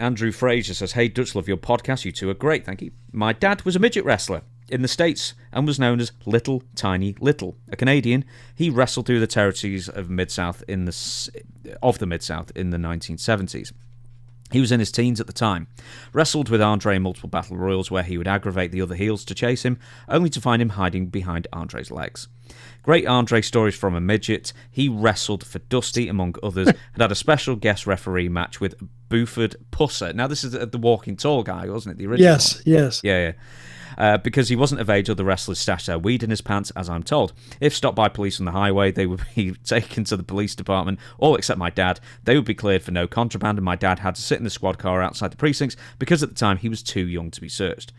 Andrew Fraser says, "Hey, Dutch, love your podcast. You two are great. Thank you. My dad was a midget wrestler in the States and was known as Little Tiny Little. A Canadian, he wrestled through the territories of Mid-South in the Mid-South in the 1970s. He was in his teens at the time. Wrestled with Andre in multiple battle royals where he would aggravate the other heels to chase him, only to find him hiding behind Andre's legs. Great Andre stories from a midget. He wrestled for Dusty, among others, and had a special guest referee match with Buford Pusser." Now, this is the walking tall guy, wasn't it? The original one? Yes. Yeah. Because he wasn't of age, other wrestlers stashed their weed in his pants, as I'm told. If stopped by police on the highway, they would be taken to the police department, all except my dad. They would be cleared for no contraband, and my dad had to sit in the squad car outside the precincts because at the time he was too young to be searched.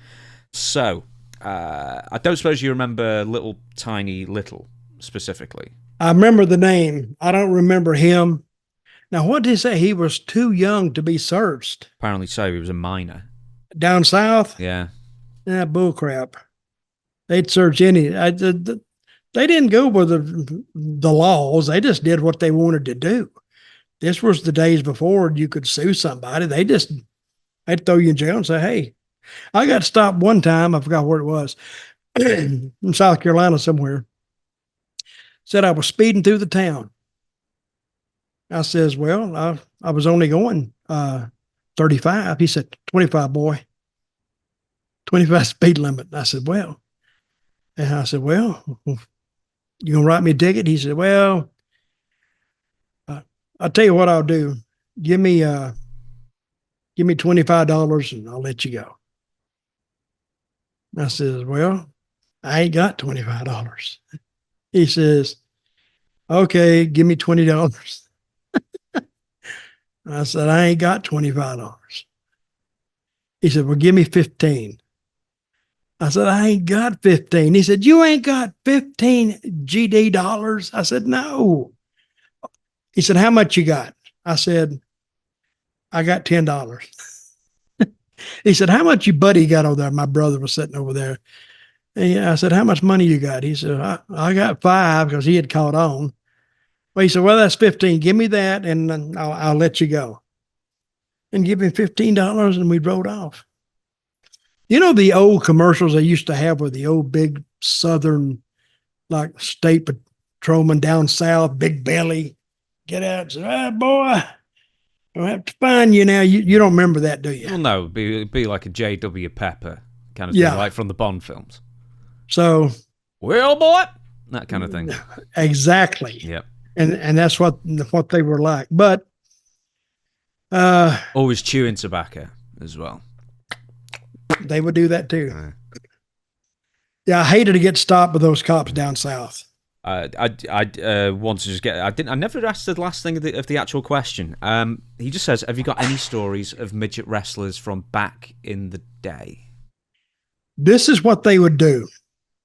So, I don't suppose you remember Little Tiny Little specifically. I remember the name. I don't remember him. Now, what did he say? He was too young to be searched. Apparently so. He was a minor. Down south? Yeah. Bull crap. They'd search any. They didn't go with the laws. They just did what they wanted to do. This was the days before you could sue somebody. They'd throw you in jail and say, "Hey, I got stopped one time." I forgot where it was. In South Carolina somewhere. Said I was speeding through the town. I says, "Well, I was only going 35. He said, 25, boy. 25 speed limit." I said, "Well," you gonna write me a ticket?" He said, "Well, I'll tell you what I'll do. Give me $25 and I'll let you go." I says, "Well, I ain't got $25. He says, "Okay, give me $20. I said, "I ain't got $25. He said, "Well, give me 15. I said, "I ain't got 15. He said, "You ain't got 15 GD dollars?" I said, "No." He said, "How much you got?" I said, "I got $10. He said, "How much your buddy got over there?" My brother was sitting over there. And I said, "How much money you got?" He said, I got 5 because he had caught on. Well, he said, "Well, that's 15. Give me that and I'll let you go." And give him $15 and we rode off. You know, the old commercials they used to have with the old big Southern, like state patrolman down south, big belly, get out and say, "Ah, boy, I'll have to find you now." You don't remember that, do you? Well, no, it'd be like a J.W. Pepper kind of thing, like from the Bond films. So, "Well, boy," that kind of thing. Exactly. Yep. And that's what they were like. But always chewing tobacco as well. They would do that too. Yeah, I hated to get stopped with those cops down south. I want to just get. I never asked the last thing of the actual question. He just says, "Have you got any stories of midget wrestlers from back in the day?" This is what they would do.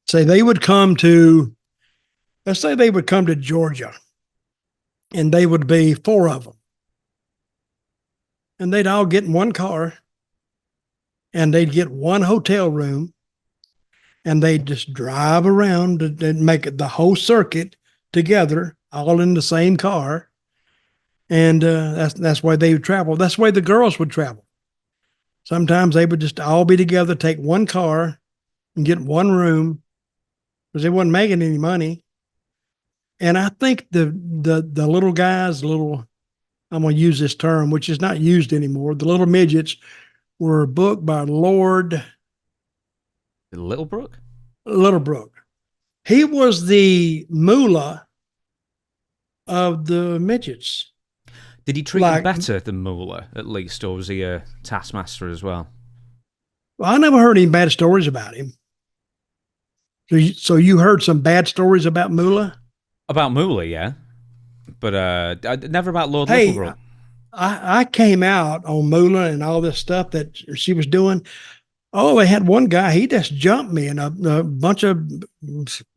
Let's say they would come to Georgia, and they would be 4 of them, and they'd all get in one car, and they'd get one hotel room, and they'd just drive around and make it the whole circuit together, all in the same car. And that's why they would travel. That's the way the girls would travel. Sometimes they would just all be together, take one car and get one room because they wasn't making any money. And I think the little guys, I'm going to use this term, which is not used anymore. The little midgets were booked by Lord Littlebrook. He was the mullah of the midgets. Did he treat them better than Moolah, at least, or was he a taskmaster as well? Well, I never heard any bad stories about him. So you heard some bad stories about Moolah? About Moolah, yeah. But never about Lord Littlebrook. I came out on Moolah and all this stuff that she was doing. Oh, they had one guy, he just jumped me, and a bunch of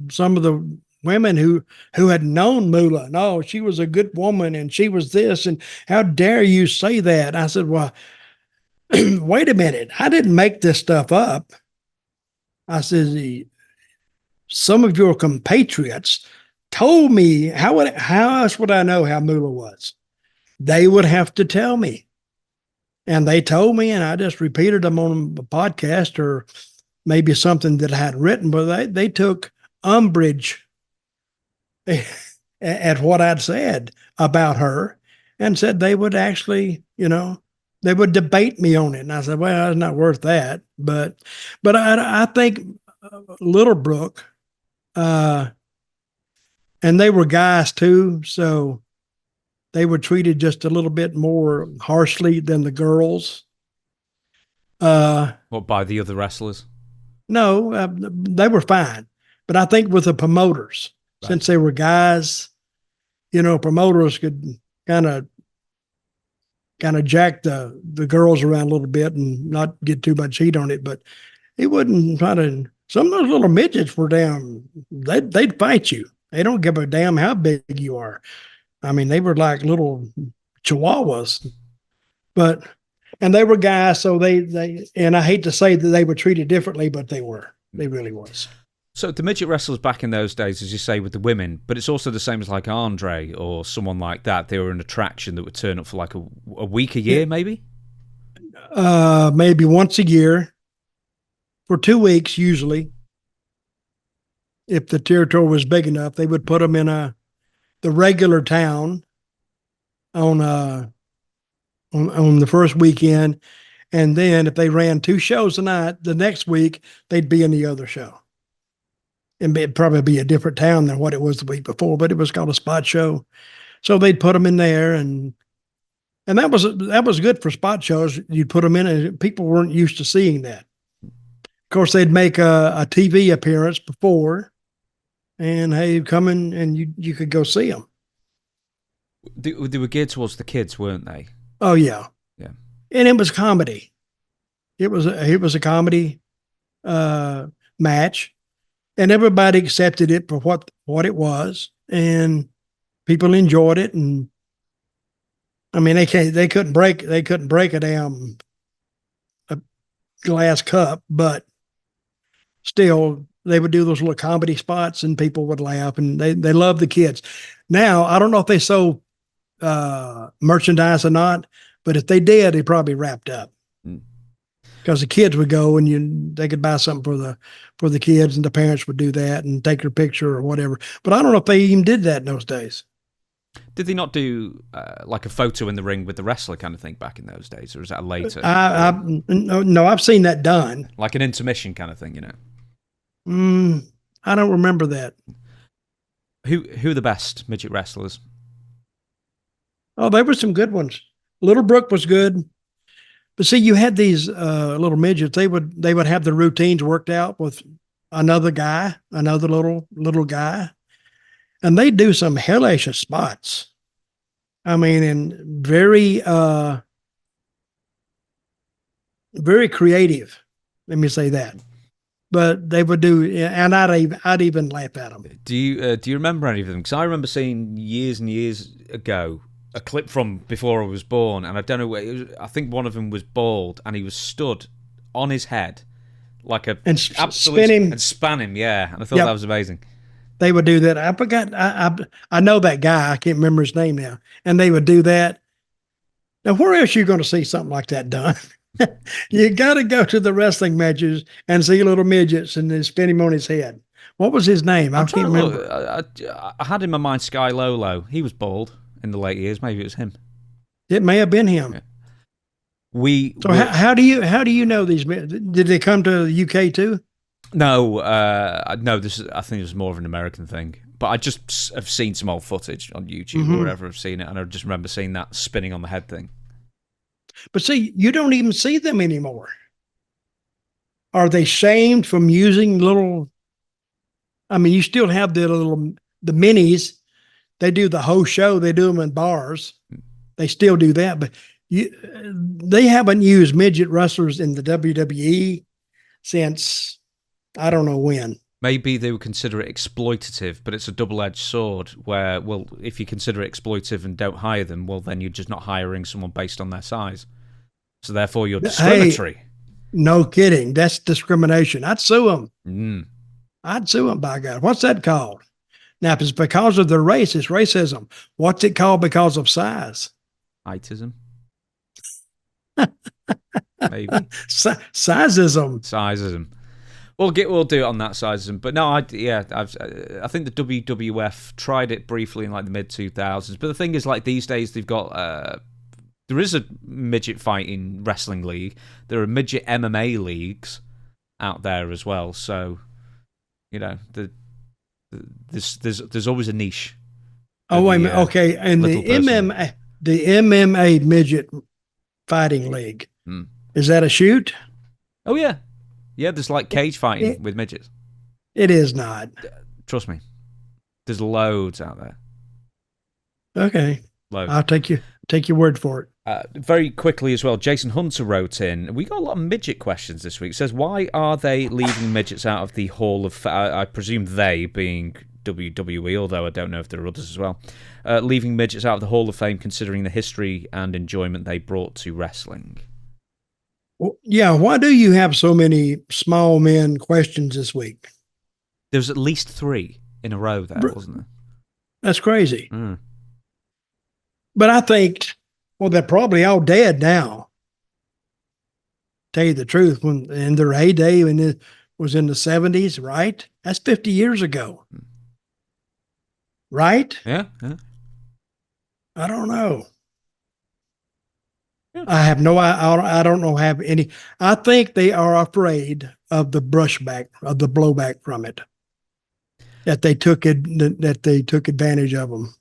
some of the women who had known Moolah. No, she was a good woman and she was this, and how dare you say that? I said, well, wait a minute. I didn't make this stuff up. I said, some of your compatriots told me, how else would I know how Moolah was? They would have to tell me. And they told me, and I just repeated them on a podcast or maybe something that I had written, but they took umbrage at what I'd said about her and said they would actually, they would debate me on it. And I said, well, it's not worth that. But I think Little Brook, and they were guys too. So they were treated just a little bit more harshly than the girls. What, by the other wrestlers? No, they were fine. But I think with the promoters, right, since they were guys, promoters could kind of jack the girls around a little bit and not get too much heat on it. But it wouldn't try to. Some of those little midgets were down. They'd fight you. They don't give a damn how big you are. I mean, they were like little chihuahuas, and they were guys. So they, and I hate to say that they were treated differently, but they really was. So the midget wrestlers back in those days, as you say, with the women, but it's also the same as like Andre or someone like that. They were an attraction that would turn up for like a week, a year, maybe? Maybe once a year for 2 weeks, usually. If the territory was big enough, they would put them in the regular town on the first weekend. And then if they ran 2 shows a night, the next week they'd be in the other show. And it'd probably be a different town than what it was the week before, but it was called a spot show. So they'd put them in there, and that was good for spot shows. You'd put them in, and people weren't used to seeing that. Of course, they'd make a TV appearance before, and hey, come in and you could go see them. They were geared towards the kids, weren't they? Oh yeah, yeah. And it was comedy. It was a comedy match. And everybody accepted it for what it was, and people enjoyed it. And I mean, they couldn't break a damn glass cup, but still they would do those little comedy spots, and people would laugh, and they loved the kids. Now I don't know if they sold merchandise or not, but if they did, they probably wrapped up. Because the kids would go and they could buy something for the kids, and the parents would do that and take their picture or whatever. But I don't know if they even did that in those days. Did they not do like a photo in the ring with the wrestler kind of thing back in those days, or is that later? No, I've seen that done. Like an intermission kind of thing, I don't remember that. Who are the best midget wrestlers? Oh, there were some good ones. Little Brook was good. But see, you had these little midgets. They would have the routines worked out with another little guy, and they do some hellacious spots. I mean, and very very creative. Let me say that. But they would do, and I'd even laugh at them. Do you remember any of them? Because I remember seeing years and years ago a clip from before I was born, and I don't know where it was. I think one of them was bald, and he was stood on his head like spin him and span him. Yeah, and I thought that was amazing. They would do that. I forgot. I know that guy. I can't remember his name now. And they would do that. Now, where else are you going to see something like that done? You got to go to the wrestling matches and see little midgets and then spin him on his head. What was his name? I can't remember. I had in my mind Sky Lolo. He was bald in the late years. Maybe it was him. It may have been him. Yeah. How do you know these men? Did they come to the UK too? No, no. I think it was more of an American thing. But I just have seen some old footage on YouTube or wherever I've seen it, and I just remember seeing that spinning on the head thing. But see, you don't even see them anymore. Are they shamed from using little? I mean, you still have the minis. They do the whole show. They do them in bars. They still do that, but they haven't used midget wrestlers in the WWE since I don't know when. Maybe they would consider it exploitative, but it's a double-edged sword where, well, if you consider it exploitative and don't hire them, well, then you're just not hiring someone based on their size. So therefore, you're discriminatory. Hey, no kidding. That's discrimination. I'd sue them. Mm. I'd sue them, by God. What's that called? Now, if it's because of their race, it's racism. What's it called because of size? Itism. Maybe. Sizeism. Sizeism. We'll do it on that sizeism. But no, I think the WWF tried it briefly in like the mid 2000s. But the thing is, like these days, they've got there is a midget fighting wrestling league. There are midget MMA leagues out there as well. So, you know, there's always a niche. Oh, wait a minute. Okay, and the MMA midget fighting league, is that a shoot? Oh yeah, there's like cage fighting with midgets. It is not. Trust me, there's loads out there. Okay, loads. I'll take your word for it. Very quickly as well, Jason Hunter wrote in. We got a lot of midget questions this week. It says, why are they leaving midgets out of the Hall of Fame? I presume they being WWE, although I don't know if there are others as well. Leaving midgets out of the Hall of Fame, considering the history and enjoyment they brought to wrestling. Well, yeah, why do you have so many small men questions this week? There was at least 3 in a row there, wasn't there? That's crazy. But I think, well, they're probably all dead now. Tell you the truth, when in their heyday, when it was in the 70s, right? That's 50 years ago. Right? Yeah. I don't know. Yeah. I don't know have any. I think they are afraid of the brushback, of the blowback from it. That they took advantage of them.